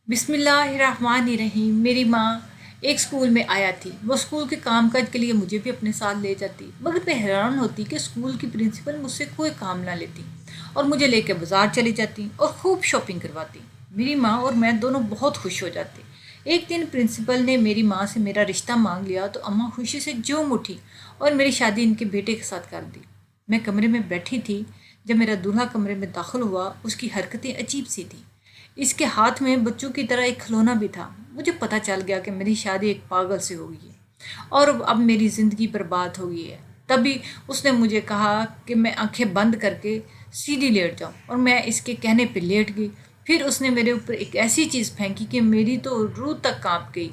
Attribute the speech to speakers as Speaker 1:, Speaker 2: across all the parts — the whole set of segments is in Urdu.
Speaker 1: بسم اللہ الرحمن الرحیم۔ میری ماں ایک اسکول میں آیا تھی۔ وہ اسکول کے کام کاج کے لیے مجھے بھی اپنے ساتھ لے جاتی، مگر میں حیران ہوتی کہ اسکول کی پرنسپل مجھ سے کوئی کام نہ لیتی اور مجھے لے کے بازار چلی جاتی اور خوب شاپنگ کرواتی۔ میری ماں اور میں دونوں بہت خوش ہو جاتے۔ ایک دن پرنسپل نے میری ماں سے میرا رشتہ مانگ لیا تو اماں خوشی سے جوم اٹھی اور میری شادی ان کے بیٹے کے ساتھ کر دی۔ میں کمرے میں بیٹھی تھی، جب میرا دولہا کمرے میں داخل ہوا اس کی حرکتیں عجیب سی تھیں۔ اس کے ہاتھ میں بچوں کی طرح ایک کھلونا بھی تھا۔ مجھے پتہ چل گیا کہ میری شادی ایک پاگل سے ہو گئی ہے اور اب میری زندگی برباد ہو گئی ہے۔ تبھی اس نے مجھے کہا کہ میں آنکھیں بند کر کے سیدھی لیٹ جاؤں اور میں اس کے کہنے پہ لیٹ گئی۔ پھر اس نے میرے اوپر ایک ایسی چیز پھینکی کہ میری تو روح تک کانپ گئی۔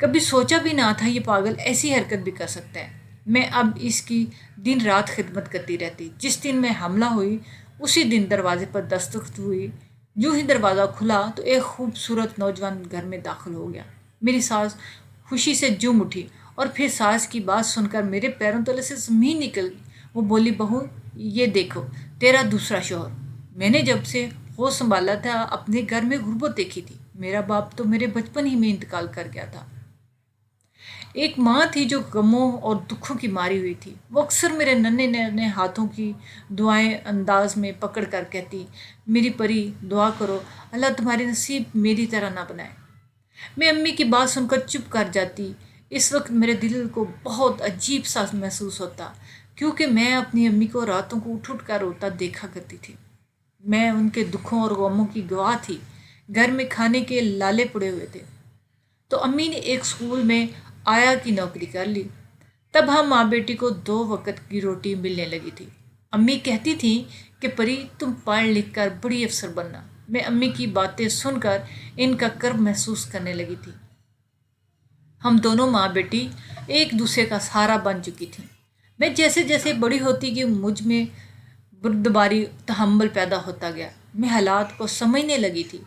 Speaker 1: کبھی سوچا بھی نہ تھا یہ پاگل ایسی حرکت بھی کر سکتا ہے۔ میں اب اس کی دن رات خدمت کرتی رہتی۔ جس دن میں حاملہ ہوئی اسی دن دروازے پر دستک ہوئی۔ یوں ہی دروازہ کھلا تو ایک خوبصورت نوجوان گھر میں داخل ہو گیا۔ میری ساس خوشی سے جم اٹھی اور پھر ساس کی بات سن کر میرے پیروں تلے سے زمین نکل گئی۔ وہ بولی، بہو یہ دیکھو تیرا دوسرا شوہر۔ میں نے جب سے ہوش سنبھالا تھا اپنے گھر میں غربت دیکھی تھی۔ میرا باپ تو میرے بچپن ہی میں انتقال کر گیا تھا۔ ایک ماں تھی جو غموں اور دکھوں کی ماری ہوئی تھی۔ وہ اکثر میرے ننھے ننھے ہاتھوں کی دعائیں انداز میں پکڑ کر کہتی، میری پری دعا کرو اللہ تمہارے نصیب میری طرح نہ بنائے۔ میں امی کی بات سن کر چپ کر جاتی۔ اس وقت میرے دل کو بہت عجیب سا محسوس ہوتا، کیونکہ میں اپنی امی کو راتوں کو اٹھ اٹھ کر روتا دیکھا کرتی تھی۔ میں ان کے دکھوں اور غموں کی گواہ تھی۔ گھر میں کھانے کے لالے پڑے ہوئے تھے تو امی نے ایک اسکول میں آیا کی نوکری کر لی۔ تب ہم ماں بیٹی کو 2 وقت کی روٹی ملنے لگی تھی۔ امی کہتی تھیں کہ پری تم پڑھ لکھ کر بڑی افسر بننا۔ میں امی کی باتیں سن کر ان کا کرب محسوس کرنے لگی تھی۔ ہم دونوں ماں بیٹی ایک دوسرے کا سہارا بن چکی تھیں۔ میں جیسے جیسے بڑی ہوتی گئی مجھ میں بردباری تحمل پیدا ہوتا گیا۔ میں حالات کو سمجھنے لگی تھی۔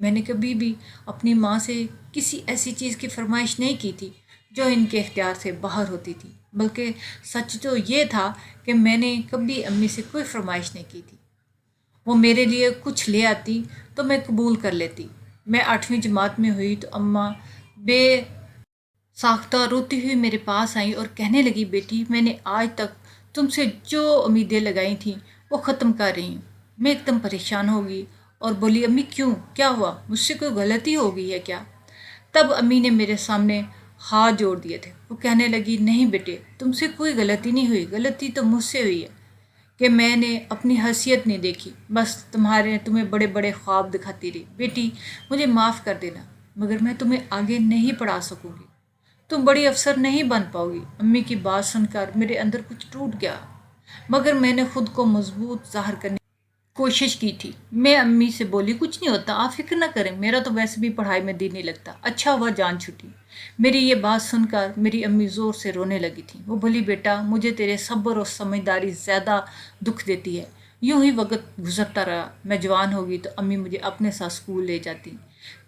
Speaker 1: میں نے کبھی بھی اپنی ماں سے کسی ایسی چیز کی فرمائش نہیں کی تھی جو ان کے اختیار سے باہر ہوتی تھی، بلکہ سچ تو یہ تھا کہ میں نے کبھی امی سے کوئی فرمائش نہیں کی تھی۔ وہ میرے لیے کچھ لے آتی تو میں قبول کر لیتی۔ میں 8ویں جماعت میں ہوئی تو اماں بے ساختہ روتی ہوئی میرے پاس آئیں اور کہنے لگی، بیٹی میں نے آج تک تم سے جو امیدیں لگائی تھیں وہ ختم کر رہی ہوں۔ میں ایک دم پریشان ہو گئی اور بولی، امی کیوں، کیا ہوا، مجھ سے کوئی غلطی ہو گئی ہے کیا؟ تب امی نے میرے سامنے ہاتھ جوڑ دیے تھے۔ وہ کہنے لگی، نہیں بیٹے تم سے کوئی غلطی نہیں ہوئی، غلطی تو مجھ سے ہوئی ہے کہ میں نے اپنی حیثیت نہیں دیکھی، بس تمہیں بڑے بڑے خواب دکھاتی رہی۔ بیٹی مجھے معاف کر دینا، مگر میں تمہیں آگے نہیں پڑھا سکوں گی، تم بڑی افسر نہیں بن پاؤ گی۔ امی کی بات سن کر میرے اندر کچھ ٹوٹ گیا، مگر میں نے خود کو مضبوط ظاہر کرنے کوشش کی تھی۔ میں امی سے بولی، کچھ نہیں ہوتا آپ فکر نہ کریں، میرا تو ویسے بھی پڑھائی میں دل نہیں لگتا، اچھا ہوا جان چھٹی۔ میری یہ بات سن کر میری امی زور سے رونے لگی تھی۔ وہ بولی، بیٹا مجھے تیرے صبر اور سمجھداری زیادہ دکھ دیتی ہے۔ یوں ہی وقت گزرتا رہا۔ میں جوان ہو گئی تو امی مجھے اپنے ساتھ اسکول لے جاتی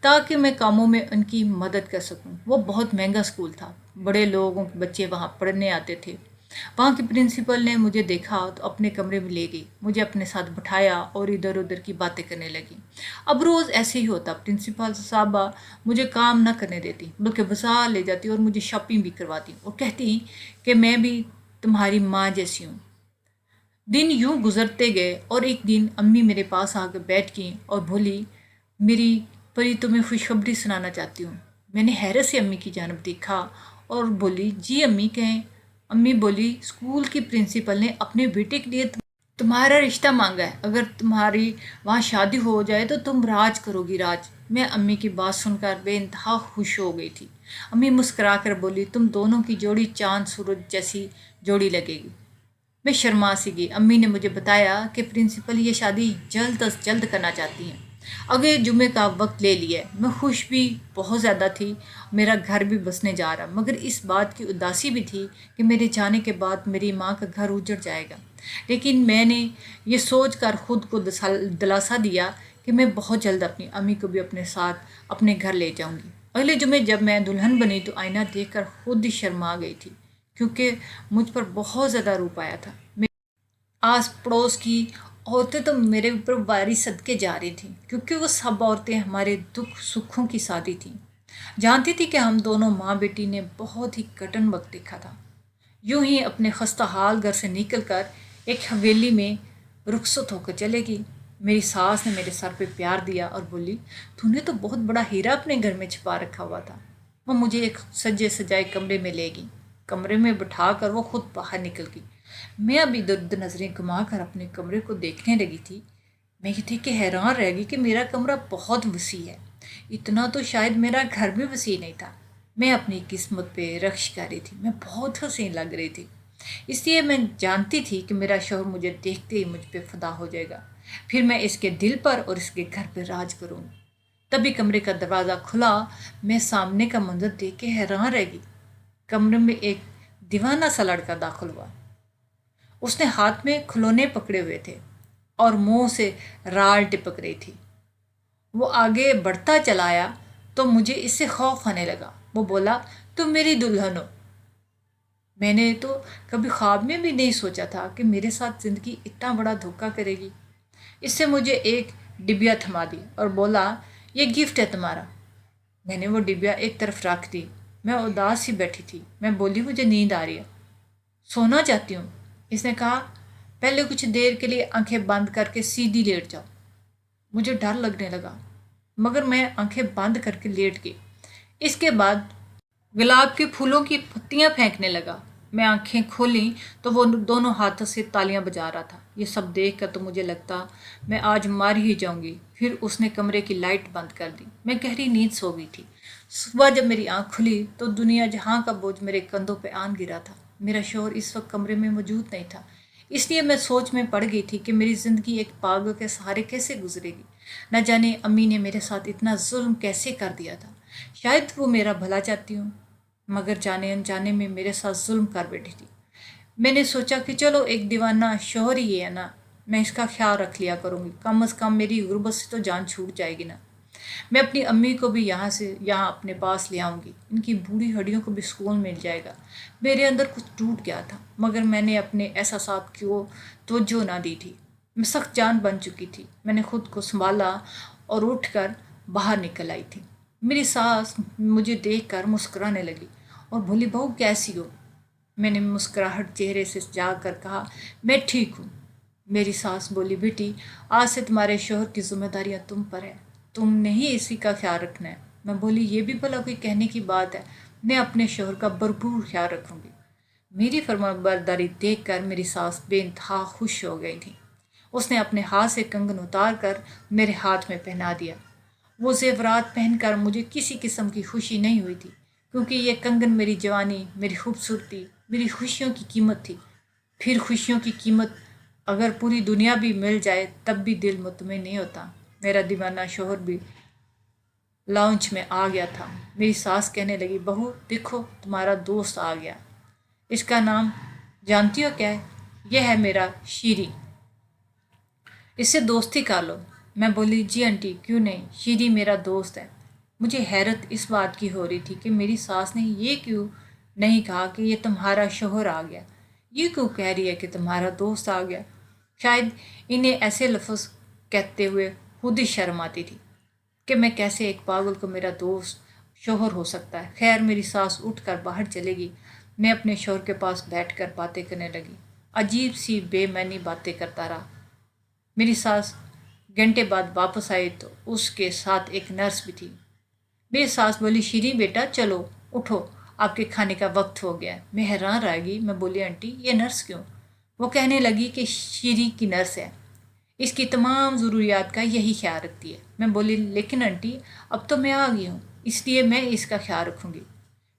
Speaker 1: تاکہ میں کاموں میں ان کی مدد کر سکوں۔ وہ بہت مہنگا اسکول تھا، بڑے لوگوں کے بچے وہاں پڑھنے آتے تھے۔ وہاں کی پرنسپل نے مجھے دیکھا تو اپنے کمرے میں لے گئی، مجھے اپنے ساتھ بٹھایا اور ادھر ادھر کی باتیں کرنے لگی۔ اب روز ایسے ہی ہوتا، پرنسپل صاحبہ مجھے کام نہ کرنے دیتی بلکہ بازار لے جاتی اور مجھے شاپنگ بھی کرواتی اور کہتی کہ میں بھی تمہاری ماں جیسی ہوں۔ دن یوں گزرتے گئے اور ایک دن امی میرے پاس آ کے بیٹھ گئیں اور بولی، میری پری تمہیں خوشخبری سنانا چاہتی ہوں۔ میں نے حیرت سے امی کی جانب دیکھا اور بولی، جی امی کہیں۔ امی بولی، اسکول کی پرنسپل نے اپنے بیٹے کے لیے تمہارا رشتہ مانگا ہے، اگر تمہاری وہاں شادی ہو جائے تو تم راج کرو گی، راج۔ میں امی کی بات سن کر بے انتہا خوش ہو گئی تھی۔ امی مسکرا کر بولی، تم دونوں کی جوڑی چاند سورج جیسی جوڑی لگے گی۔ میں شرما سی گئی۔ امی نے مجھے بتایا کہ پرنسپل یہ شادی جلد از جلد کرنا چاہتی ہیں، اگلے جمعے کا وقت لے لیا ہے۔ میں خوش بھی بہت زیادہ تھی، میرا گھر بھی بسنے جا رہا، مگر اس بات کی اداسی بھی تھی کہ میرے جانے کے بعد میری ماں کا گھر اجڑ جائے گا۔ لیکن میں نے یہ سوچ کر خود کو دلاسا دیا کہ میں بہت جلد اپنی امی کو بھی اپنے ساتھ اپنے گھر لے جاؤں گی۔ اگلے جمعے جب میں دلہن بنی تو آئینہ دیکھ کر خود ہی شرما گئی تھی، کیونکہ مجھ پر بہت زیادہ روپ آیا تھا۔ آس پڑوس کی عورتیں تو میرے اوپر باری صدقے جا رہی تھیں، کیونکہ وہ سب عورتیں ہمارے دکھ سکھوں کی ساتھی تھیں، جانتی تھی کہ ہم دونوں ماں بیٹی نے بہت ہی کٹن وقت دیکھا تھا۔ یوں ہی اپنے خستہ حال گھر سے نکل کر ایک حویلی میں رخصت ہو کر چلے گی۔ میری ساس نے میرے سر پہ پیار دیا اور بولی، تو نے تو بہت بڑا ہیرا اپنے گھر میں چھپا رکھا ہوا تھا۔ وہ مجھے ایک سجے سجائے کمرے میں لے گئی، کمرے میں بٹھا کر وہ خود باہر نکل گئی۔ میں ابھی ادھر ادھر نظریں گھما کر اپنے کمرے کو دیکھنے لگی تھی۔ میں یہ دیکھ کے حیران رہ گئی کہ میرا کمرہ بہت وسیع ہے، اتنا تو شاید میرا گھر بھی وسیع نہیں تھا۔ میں اپنی قسمت پہ رقص کر رہی تھی، میں بہت حسین لگ رہی تھی، اس لیے میں جانتی تھی کہ میرا شوہر مجھے دیکھتے ہی مجھ پہ فدا ہو جائے گا، پھر میں اس کے دل پر اور اس کے گھر پہ راج کروں گی۔ تبھی کمرے کا دروازہ کھلا، میں سامنے کا منظر دیکھ کے حیران رہ گئی۔ کمرے میں ایک دیوانہ سا لڑکا داخل ہوا۔ اس نے ہاتھ میں کھلونے پکڑے ہوئے تھے اور منہ سے رال ٹپک رہی تھی۔ وہ آگے بڑھتا چلا آیا تو مجھے اس سے خوف آنے لگا۔ وہ بولا، تم میری دلہن ہو۔ میں نے تو کبھی خواب میں بھی نہیں سوچا تھا کہ میرے ساتھ زندگی اتنا بڑا دھوکہ کرے گی۔ اس سے مجھے ایک ڈبیا تھما دی اور بولا، یہ گفٹ ہے تمہارا۔ میں نے وہ ڈبیا ایک طرف رکھ دی۔ میں اداس ہی بیٹھی تھی۔ میں بولی، مجھے نیند آ رہی ہے، سونا چاہتی ہوں۔ اس نے کہا، پہلے کچھ دیر کے لیے آنکھیں بند کر کے سیدھی لیٹ جاؤ۔ مجھے ڈر لگنے لگا، مگر میں آنکھیں بند کر کے لیٹ گئی۔ اس کے بعد گلاب کے پھولوں کی پتیاں پھینکنے لگا۔ میں آنکھیں کھولیں تو وہ دونوں ہاتھوں سے تالیاں بجا رہا تھا۔ یہ سب دیکھ کر تو مجھے لگتا میں آج مار ہی جاؤں گی۔ پھر اس نے کمرے کی لائٹ بند کر دی۔ میں گہری نیند سو گئی تھی۔ صبح جب میری آنکھ کھلی تو دنیا جہاں کا بوجھ میرے کندھوں پہ آن گرا تھا۔ میرا شوہر اس وقت کمرے میں موجود نہیں تھا، اس لیے میں سوچ میں پڑ گئی تھی کہ میری زندگی ایک پاگل کے سہارے کیسے گزرے گی۔ نہ جانے امی نے میرے ساتھ اتنا ظلم کیسے کر دیا تھا۔ شاید وہ میرا بھلا چاہتی ہوں، مگر جانے انجانے میں میرے ساتھ ظلم کر بیٹھی تھی۔ میں نے سوچا کہ چلو ایک دیوانہ شوہر ہی ہے نا، میں اس کا خیال رکھ لیا کروں گی، کم از کم میری غربت سے تو جان چھوٹ جائے گی نا۔ میں اپنی امی کو بھی یہاں اپنے پاس لے آؤں گی، ان کی بوڑھی ہڈیوں کو بھی سکون مل جائے گا۔ میرے اندر کچھ ٹوٹ گیا تھا، مگر میں نے اپنے احساسات کو توجہ نہ دی تھی۔ میں سخت جان بن چکی تھی۔ میں نے خود کو سنبھالا اور اٹھ کر باہر نکل آئی تھی۔ میری ساس مجھے دیکھ کر مسکرانے لگی اور بولی، بہو کیسی ہو؟ میں نے مسکراہٹ چہرے سے جا کر کہا، میں ٹھیک ہوں۔ میری ساس بولی، بیٹی آج سے تمہارے شوہر کی ذمہ داریاں تم پر ہے، تم نے ہی اسی کا خیال رکھنا ہے۔ میں بولی، یہ بھی بھلا کوئی کہنے کی بات ہے، میں اپنے شوہر کا بھرپور خیال رکھوں گی۔ میری فرمانبرداری دیکھ کر میری ساس بے انتہا خوش ہو گئی تھی۔ اس نے اپنے ہاتھ سے کنگن اتار کر میرے ہاتھ میں پہنا دیا۔ وہ زیورات پہن کر مجھے کسی قسم کی خوشی نہیں ہوئی تھی، کیونکہ یہ کنگن میری جوانی، میری خوبصورتی، میری خوشیوں کی قیمت تھی۔ پھر خوشیوں کی قیمت اگر پوری دنیا بھی مل جائے تب بھی دل مطمئن نہیں ہوتا۔ میرا دیوانہ شوہر بھی لاؤنج میں آ گیا تھا۔ میری ساس کہنے لگی، بہو دیکھو تمہارا دوست آ گیا، اس کا نام جانتی ہو کیا ہے؟ یہ ہے میرا شیری، اس سے دوستی کر لو۔ میں بولی، جی آنٹی کیوں نہیں، شیری میرا دوست ہے۔ مجھے حیرت اس بات کی ہو رہی تھی کہ میری ساس نے یہ کیوں نہیں کہا کہ یہ تمہارا شوہر آ گیا، یہ کیوں کہہ رہی ہے کہ تمہارا دوست آ گیا۔ شاید انہیں ایسے لفظ کہتے ہوئے خود ہی شرم آتی تھی کہ میں کیسے ایک پاگل کو میرا دوست شوہر ہو سکتا ہے۔ خیر میری ساس اٹھ کر باہر چلے گی، میں اپنے شوہر کے پاس بیٹھ کر باتیں کرنے لگی، عجیب سی بے معنی باتیں کرتا رہا۔ میری ساس گھنٹے بعد واپس آئی تو اس کے ساتھ ایک نرس بھی تھی۔ میری ساس بولی، شیری بیٹا چلو اٹھو، آپ کے کھانے کا وقت ہو گیا ہے۔ میں حیران رہ گئی، میں بولی، آنٹی یہ نرس کیوں؟ وہ کہنے لگی کہ شیری کی نرس ہے، اس کی تمام ضروریات کا یہی خیال رکھتی ہے۔ میں بولی، لیکن آنٹی اب تو میں آ گئی ہوں، اس لیے میں اس کا خیال رکھوں گی۔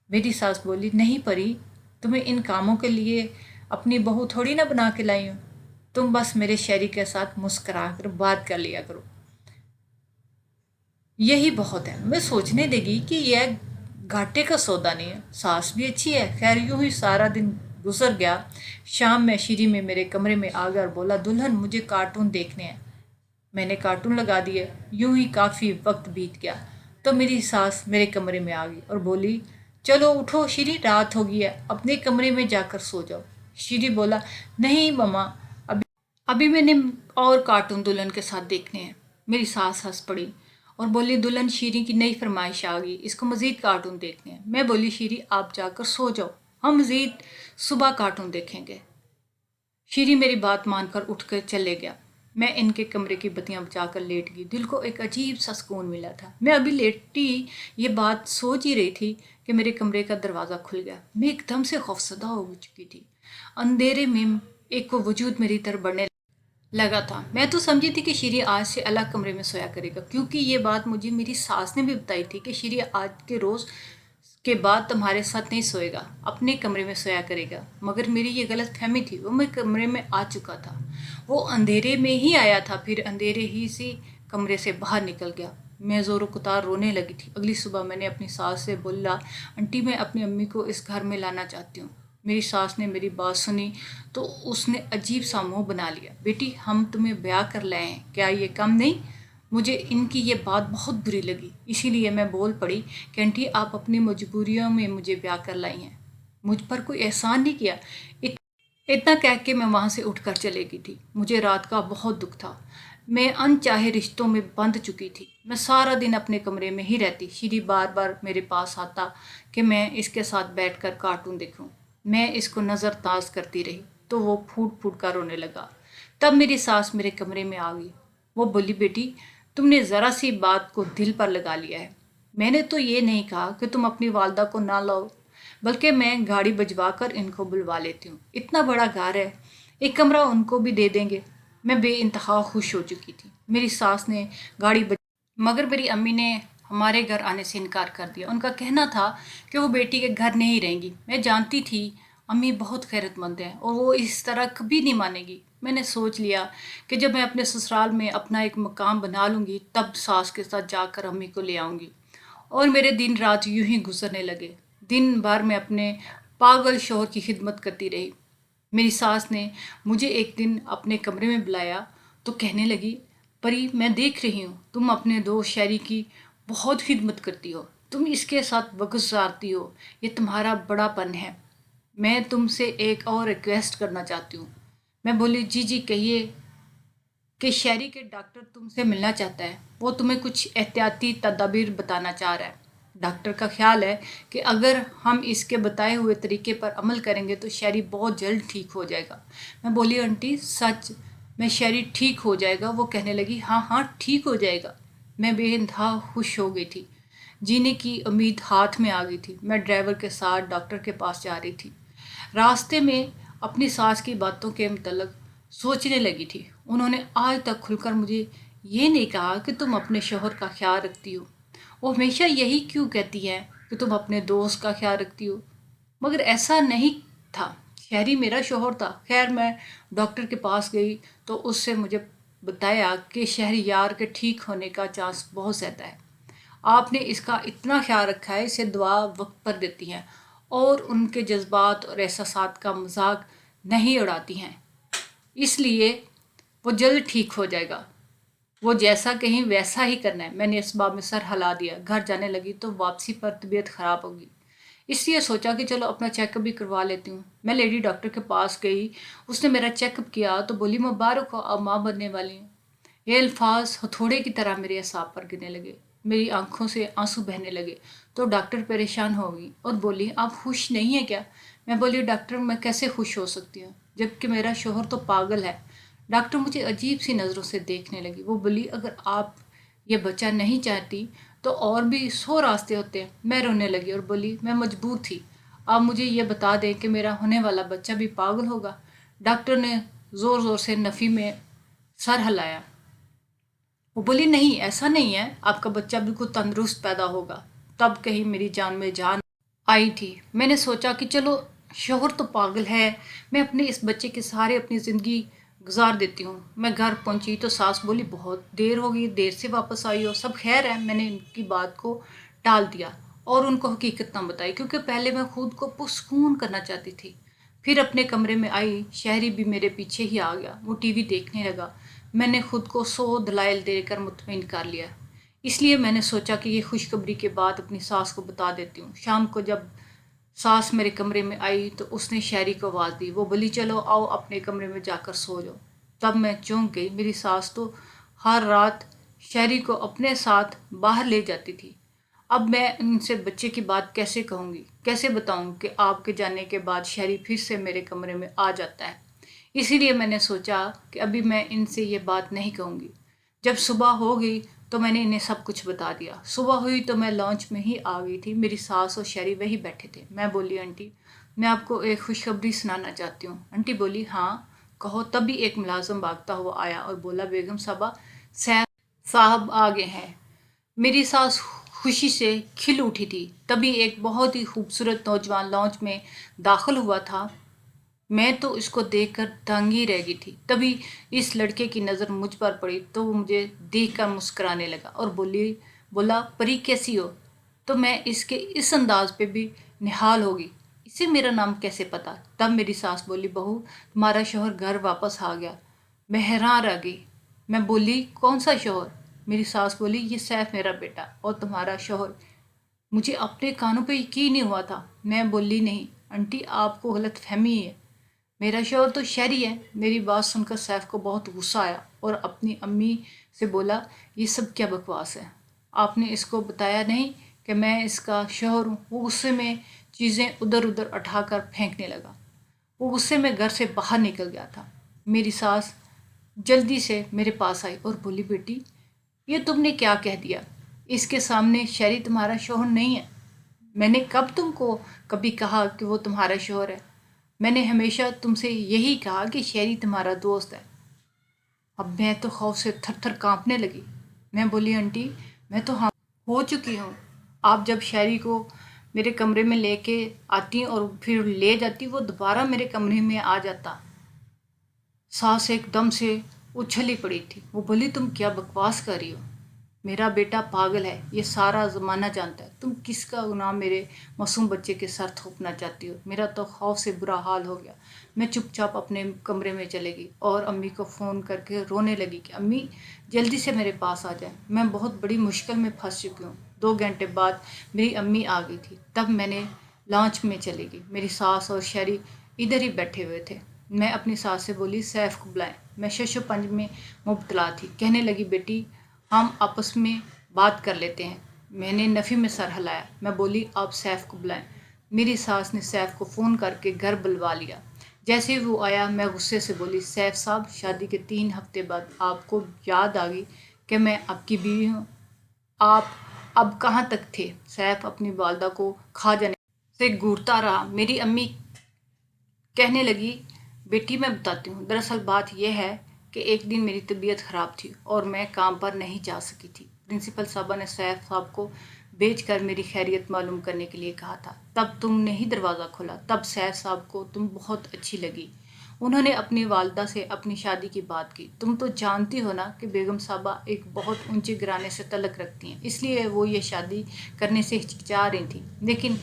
Speaker 1: میری ساس بولی، نہیں پری، تمہیں ان کاموں کے لیے اپنی بہو تھوڑی نہ بنا کے لائی ہوں، تم بس میرے شہری کے ساتھ مسکرا کر بات کر لیا کرو، یہی بہت ہے۔ میں سوچنے لگی کہ یہ گھاٹے کا سودا نہیں ہے، ساس بھی اچھی ہے۔ خیر یوں ہی سارا دن گزر گیا۔ شام میں شیری میں میرے کمرے میں آ گیا اور بولا، دلہن مجھے کارٹون دیکھنے ہیں۔ میں نے کارٹون لگا دیے۔ یوں ہی کافی وقت بیت گیا تو میری ساس میرے کمرے میں آ گئی اور بولی، چلو اٹھو شیری، رات ہو گئی ہے، اپنے کمرے میں جا کر سو جاؤ۔ شیری بولا، نہیں مما، ابھی میں نے اور کارٹون دلہن کے ساتھ دیکھنے ہیں۔ میری ساس ہنس پڑی اور بولی دلہن شیریں کی نئی فرمائش آ گئی، اس کو مزید کارٹون دیکھنے ہیں۔ میں بولی شیریں آپ جا کر سو جاؤ، ہم مزید صبح کارٹون دیکھیں گے۔ شیریں میری بات مان کر اٹھ کر چلے گیا۔ میں ان کے کمرے کی بتیاں بجھا کر لیٹ گئی، دل کو ایک عجیب سا سکون ملا تھا۔ میں ابھی لیٹی یہ بات سوچ ہی رہی تھی کہ میرے کمرے کا دروازہ کھل گیا۔ میں ایک دم سے خوفزدہ ہو چکی تھی، اندھیرے میں ایک کو وجود میری طرف بڑھنے لگا تھا۔ میں تو سمجھی تھی کہ شیریں آج سے الگ کمرے میں سویا کرے گا، کیونکہ یہ بات مجھے میری ساس نے بھی بتائی تھی کہ شیریں آج کے روز کے بعد تمہارے ساتھ نہیں سوئے گا، اپنے کمرے میں سویا کرے گا۔ مگر میری یہ غلط فہمی تھی، وہ میرے کمرے میں آ چکا تھا، وہ اندھیرے میں ہی آیا تھا، پھر اندھیرے ہی سے کمرے سے باہر نکل گیا۔ میں زور و قطار رونے لگی تھی۔ اگلی صبح میں نے اپنی ساس سے بولا آنٹی میں اپنی امی کو اس گھر میں لانا چاہتی ہوں۔ میری ساس نے میری بات سنی تو اس نے عجیب سا منہ بنا لیا۔ بیٹی ہم تمہیں بیاہ کر لائے ہیں، کیا یہ کم نہیں؟ مجھے ان کی یہ بات بہت بری لگی، اسی لیے میں بول پڑی کہ آنٹی آپ اپنی مجبوریوں میں مجھے بیاہ کر لائی ہیں، مجھ پر کوئی احسان نہیں کیا۔ اتنا کہہ کے میں وہاں سے اٹھ کر چلے گئی تھی۔ مجھے رات کا بہت دکھ تھا، میں انچاہے رشتوں میں بندھ چکی تھی۔ میں سارا دن اپنے کمرے میں ہی رہتی، شیریں بار بار میرے پاس آتا کہ میں اس کے ساتھ بیٹھ کر کارٹون دیکھوں۔ میں اس کو نظر انداز کرتی رہی تو وہ پھوٹ پھوٹ کر رونے لگا۔ تب میری ساس میرے کمرے میں آ گئی، وہ بولی بیٹی تم نے ذرا سی بات کو دل پر لگا لیا ہے، میں نے تو یہ نہیں کہا کہ تم اپنی والدہ کو نہ لاؤ، بلکہ میں گاڑی بھجوا کر ان کو بلوا لیتی ہوں، اتنا بڑا گھر ہے، ایک کمرہ ان کو بھی دے دیں گے۔ میں بے انتہا خوش ہو چکی تھی۔ میری ساس نے گاڑی مگر میری امی نے ہمارے گھر آنے سے انکار کر دیا۔ ان کا کہنا تھا کہ وہ بیٹی کے گھر نہیں رہیں گی۔ میں جانتی تھی امی بہت غیرت مند ہیں اور وہ اس طرح کبھی نہیں مانے گی۔ میں نے سوچ لیا کہ جب میں اپنے سسرال میں اپنا ایک مقام بنا لوں گی تب ساس کے ساتھ جا کر امی کو لے آؤں گی، اور میرے دن رات یوں ہی گزرنے لگے۔ دن بھر میں اپنے پاگل شوہر کی خدمت کرتی رہی۔ میری ساس نے مجھے ایک دن اپنے کمرے میں بلایا تو کہنے لگی پری میں دیکھ رہی ہوں تم اپنے دوست شہری کی بہت خدمت کرتی ہو، تم اس کے ساتھ وقت گزارتی ہو، یہ تمہارا بڑا پن ہے، میں تم سے ایک اور ریکویسٹ کرنا چاہتی ہوں۔ میں بولی جی جی کہیے۔ کہ شہری کے ڈاکٹر تم سے ملنا چاہتا ہے، وہ تمہیں کچھ احتیاطی تدابیر بتانا چاہ رہا ہے۔ ڈاکٹر کا خیال ہے کہ اگر ہم اس کے بتائے ہوئے طریقے پر عمل کریں گے تو شہری بہت جلد ٹھیک ہو جائے گا۔ میں بولی آنٹی سچ میں شہری ٹھیک ہو جائے گا؟ وہ کہنے لگی ہاں ہاں ٹھیک ہو جائے گا۔ میں بے انتہا خوش ہو گئی تھی، جینے کی امید ہاتھ میں آ گئی تھی۔ میں ڈرائیور کے ساتھ ڈاکٹر کے پاس جا رہی تھی، راستے میں اپنی ساس کی باتوں کے متعلق سوچنے لگی تھی۔ انہوں نے آج تک کھل کر مجھے یہ نہیں کہا کہ تم اپنے شوہر کا خیال رکھتی ہو، وہ ہمیشہ یہی کیوں کہتی ہے کہ تم اپنے دوست کا خیال رکھتی ہو، مگر ایسا نہیں تھا، شہری میرا شوہر تھا۔ خیر میں ڈاکٹر کے پاس گئی تو اس سے مجھے بتایا کہ شہری یار کے ٹھیک ہونے کا چانس بہت زیادہ ہے، آپ نے اس کا اتنا خیال رکھا ہے، اسے دعا وقت پر دیتی ہیں اور ان کے جذبات اور احساسات کا مذاق نہیں اڑاتی ہیں، اس لیے وہ جلد ٹھیک ہو جائے گا، وہ جیسا کہیں ویسا ہی کرنا ہے۔ میں نے اس بات میں سر ہلا دیا۔ گھر جانے لگی تو واپسی پر طبیعت خراب ہوگی، اس لیے سوچا کہ چلو اپنا چیک اپ بھی کروا لیتی ہوں۔ میں لیڈی ڈاکٹر کے پاس گئی، اس نے میرا چیک اپ کیا تو بولی مبارک ہو اب ماں بننے والی ہیں۔ یہ الفاظ ہتھوڑے کی طرح میرے اعصاب پر گرنے لگے، میری آنکھوں سے آنسو بہنے لگے تو ڈاکٹر پریشان ہو گئی اور بولی آپ خوش نہیں ہیں کیا؟ میں بولی ڈاکٹر میں کیسے خوش ہو سکتی ہوں جبکہ میرا شوہر تو پاگل ہے۔ ڈاکٹر مجھے عجیب سی نظروں سے دیکھنے لگی، وہ بولی اگر آپ یہ بچہ نہیں چاہتی تو اور بھی 100 راستے ہوتے ہیں۔ میں رونے لگی اور بولی میں مجبور تھی، آپ مجھے یہ بتا دیں کہ میرا ہونے والا بچہ بھی پاگل ہوگا؟ ڈاکٹر نے زور زور سے نفی میں سر ہلایا، وہ بولی نہیں ایسا نہیں ہے، آپ کا بچہ بالکل تندرست پیدا ہوگا۔ تب کہیں میری جان میں جان آئی تھی۔ میں نے سوچا کہ چلو شوہر تو پاگل ہے، میں اپنے اس بچے کے سہارے اپنی زندگی گزار دیتی ہوں۔ میں گھر پہنچی تو ساس بولی بہت دیر ہو گئی، دیر سے واپس آئی ہو، سب خیر ہے؟ میں نے ان کی بات کو ٹال دیا اور ان کو حقیقت نہ بتائی، کیونکہ پہلے میں خود کو پرسکون کرنا چاہتی تھی۔ پھر اپنے کمرے میں آئی، شہری بھی میرے پیچھے ہی آ گیا، وہ ٹی وی دیکھنے لگا۔ میں نے خود کو 100 دلائل دے کر مطمئن کر لیا، اس لیے میں نے سوچا کہ یہ خوشخبری کے بعد اپنی ساس کو بتا دیتی ہوں۔ شام کو جب ساس میرے کمرے میں آئی تو اس نے شہری کو آواز دی، وہ بولی چلو آؤ اپنے کمرے میں جا کر سو جاؤ۔ تب میں چونک گئی۔ میری ساس تو ہر رات شہری کو اپنے ساتھ باہر لے جاتی تھی۔ اب میں ان سے بچے کی بات کیسے کہوں گی، کیسے بتاؤں کہ آپ کے جانے کے بعد شہری پھر سے میرے کمرے میں آ جاتا ہے۔ اسی لیے میں نے سوچا کہ ابھی میں ان سے یہ بات نہیں کہوں گی۔ جب صبح ہو گئی تو میں نے انہیں سب کچھ بتا دیا۔ صبح ہوئی تو میں لانچ میں ہی آ گئی تھی۔ میری ساس اور شہری وہی بیٹھے تھے۔ میں بولی آنٹی میں آپ کو ایک خوشخبری سنانا چاہتی ہوں۔ آنٹی بولی ہاں کہو۔ تبھی ایک ملازم بھاگتا ہوا آیا اور بولا بیگم صاحبہ سیف صاحب آ گئے ہیں۔ میری ساس خوشی سے کھل اٹھی تھی۔ تبھی ایک بہت ہی خوبصورت نوجوان لانچ میں داخل ہوا تھا۔ میں تو اس کو دیکھ کر دنگ ہی رہ گئی تھی۔ تبھی اس لڑکے کی نظر مجھ پر پڑی تو وہ مجھے دیکھ کر مسکرانے لگا اور بولا پری کیسی ہو؟ تو میں اس کے اس انداز پہ بھی نہال ہو گئی۔ اسے میرا نام کیسے پتا؟ تب میری ساس بولی بہو تمہارا شوہر گھر واپس آ گیا۔ میں حیران رہ گئی۔ میں بولی کون سا شوہر؟ میری ساس بولی یہ سیف میرا بیٹا اور تمہارا شوہر۔ مجھے اپنے کانوں پہ یقین نہیں ہوا تھا۔ میں بولی نہیں آنٹی آپ کو غلط فہمی ہے، میرا شوہر تو شہری ہے۔ میری بات سن کر سیف کو بہت غصہ آیا اور اپنی امی سے بولا یہ سب کیا بکواس ہے، آپ نے اس کو بتایا نہیں کہ میں اس کا شوہر ہوں؟ وہ غصے میں چیزیں ادھر ادھر اٹھا کر پھینکنے لگا۔ وہ غصے میں گھر سے باہر نکل گیا تھا۔ میری ساس جلدی سے میرے پاس آئی اور بولی بیٹی یہ تم نے کیا کہہ دیا؟ اس کے سامنے شہری تمہارا شوہر نہیں ہے۔ میں نے کب تم کو کبھی کہا کہ وہ تمہارا شوہر ہے؟ میں نے ہمیشہ تم سے یہی کہا کہ شہری تمہارا دوست ہے۔ اب میں تو خوف سے تھر تھر کانپنے لگی۔ میں بولی آنٹی میں تو ہاں ہو چکی ہوں۔ آپ جب شہری کو میرے کمرے میں لے کے آتی اور پھر لے جاتی وہ دوبارہ میرے کمرے میں آ جاتا۔ ساس ایک دم سے اچھلی پڑی تھی۔ وہ بولی تم کیا بکواس کر رہی ہو؟ میرا بیٹا پاگل ہے، یہ سارا زمانہ جانتا ہے۔ تم کس کا گناہ میرے معصوم بچے کے سر تھوپنا چاہتی ہو؟ میرا تو خوف سے برا حال ہو گیا۔ میں چپ چاپ اپنے کمرے میں چلے گئی اور امی کو فون کر کے رونے لگی کہ امی جلدی سے میرے پاس آ جائیں، میں بہت بڑی مشکل میں پھنس چکی ہوں۔ 2 گھنٹے بعد میری امی آ گئی تھی۔ تب میں نے لانچ میں چلی گئی۔ میری ساس اور شہری ادھر ہی بیٹھے ہوئے تھے۔ میں اپنی ساس سے بولی سیف کو بلائیں۔ میں شش و پنج میں مبتلا تھی۔ کہنے لگی بیٹی ہم آپس میں بات کر لیتے ہیں۔ میں نے نفی میں سر ہلایا۔ میں بولی آپ سیف کو بلائیں۔ میری ساس نے سیف کو فون کر کے گھر بلوا لیا۔ جیسے ہی وہ آیا میں غصے سے بولی سیف صاحب شادی کے 3 ہفتے بعد آپ کو یاد آ گئی کہ میں آپ کی بیوی ہوں؟ آپ اب کہاں تک تھے؟ سیف اپنی والدہ کو کھا جانے سے گھورتا رہا۔ میری امی کہنے لگی بیٹی میں بتاتی ہوں، دراصل بات یہ ہے کہ ایک دن میری طبیعت خراب تھی اور میں کام پر نہیں جا سکی تھی۔ پرنسپل صاحبہ نے سیف صاحب کو بھیج کر میری خیریت معلوم کرنے کے لیے کہا تھا۔ تب تم نے ہی دروازہ کھولا۔ تب سیف صاحب کو تم بہت اچھی لگی۔ انہوں نے اپنی والدہ سے اپنی شادی کی بات کی۔ تم تو جانتی ہو نا کہ بیگم صاحبہ ایک بہت اونچے گھرانے سے تعلق رکھتی ہیں، اس لیے وہ یہ شادی کرنے سے ہچکچا رہی تھیں۔ لیکن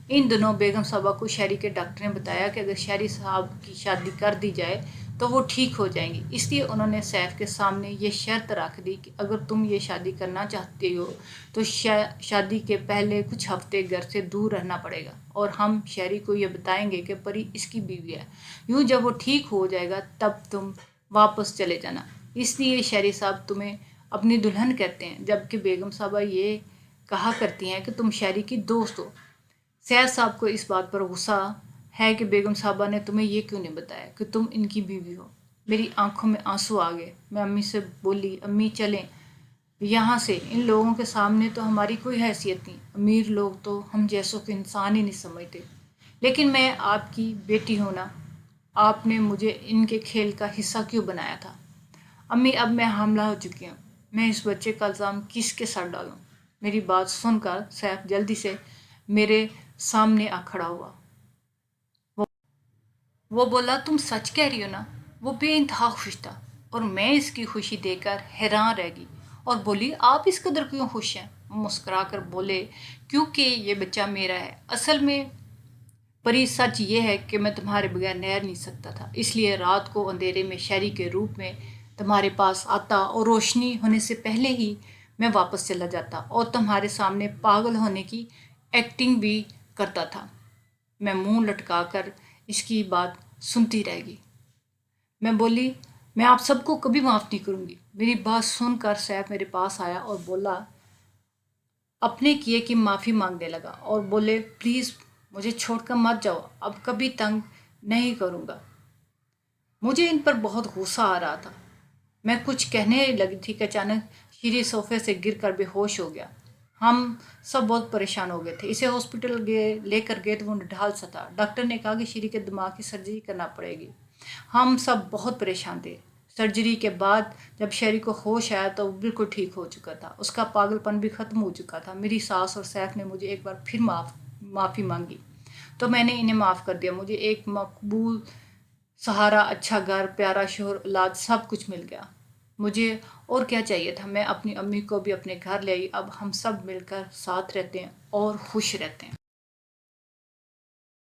Speaker 1: ان دنوں بیگم صاحبہ کو شہری کے ڈاکٹر نے بتایا کہ اگر شہری صاحب کی شادی کر دی جائے تو وہ ٹھیک ہو جائیں گی۔ اس لیے انہوں نے سیف کے سامنے یہ شرط رکھ دی کہ اگر تم یہ شادی کرنا چاہتے ہو تو شادی کے پہلے کچھ ہفتے گھر سے دور رہنا پڑے گا اور ہم شہری کو یہ بتائیں گے کہ پری اس کی بیوی ہے۔ یوں جب وہ ٹھیک ہو جائے گا تب تم واپس چلے جانا۔ اس لیے شہری صاحب تمہیں اپنی دلہن کہتے ہیں، جبکہ بیگم صاحبہ یہ کہا کرتی ہیں کہ تم شہری کی دوست ہو۔ سیف صاحب کو اس بات پر غصہ ہے کہ بیگم صاحبہ نے تمہیں یہ کیوں نہیں بتایا کہ تم ان کی بیوی ہو۔ میری آنکھوں میں آنسو آ گئے۔ میں امی سے بولی امی چلیں یہاں سے، ان لوگوں کے سامنے تو ہماری کوئی حیثیت نہیں، امیر لوگ تو ہم جیسوں کو انسان ہی نہیں سمجھتے، لیکن میں آپ کی بیٹی ہوں نا، آپ نے مجھے ان کے کھیل کا حصہ کیوں بنایا تھا؟ امی اب میں حاملہ ہو چکی ہوں، میں اس بچے کا الزام کس کے سر ڈالوں؟ میری بات سن کر سیف جلدی سے میرے سامنے آ کھڑا ہوا۔ وہ بولا تم سچ کہہ رہی ہو نا؟ وہ بے انتہا خوش تھا اور میں اس کی خوشی دیکھ کر حیران رہ گئی اور بولی آپ اس قدر کیوں خوش ہیں؟ وہ مسکرا کر بولے کیونکہ یہ بچہ میرا ہے۔ اصل میں پری سچ یہ ہے کہ میں تمہارے بغیر رہ نہیں سکتا تھا، اس لیے رات کو اندھیرے میں شہری کے روپ میں تمہارے پاس آتا اور روشنی ہونے سے پہلے ہی میں واپس چلا جاتا اور تمہارے سامنے پاگل ہونے کی ایکٹنگ بھی کرتا تھا۔ میں منہ لٹکا کر اس کی بات سنتی رہ گئی۔ میں بولی میں آپ سب کو کبھی معاف نہیں کروں گی۔ میری بات سن کر سیف میرے پاس آیا اور بولا، اپنے کیے کی معافی مانگنے لگا اور بولے، پلیز مجھے چھوڑ کر مت جاؤ، اب کبھی تنگ نہیں کروں گا۔ مجھے ان پر بہت غصہ آ رہا تھا۔ میں کچھ کہنے لگی تھی کہ اچانک شیری صوفے سے گر کر بے ہوش ہو گیا۔ ہم سب بہت پریشان ہو گئے تھے۔ اسے ہاسپٹل لے کر گئے تو وہ ڈھال سا تھا۔ ڈاکٹر نے کہا کہ شیری کے دماغ کی سرجری کرنا پڑے گی۔ ہم سب بہت پریشان تھے۔ سرجری کے بعد جب شیری کو ہوش آیا تو وہ بالکل ٹھیک ہو چکا تھا۔ اس کا پاگل پن بھی ختم ہو چکا تھا۔ میری ساس اور سیف نے مجھے ایک بار پھر معافی مانگی تو میں نے انہیں معاف کر دیا۔ مجھے ایک مقبول سہارا، اچھا گھر، پیارا شوہر، اولاد، سب کچھ مل گیا۔ مجھے اور کیا چاہیے تھا؟ میں اپنی امی کو بھی اپنے گھر لے آئی۔ اب ہم سب مل کر ساتھ رہتے ہیں اور خوش رہتے ہیں۔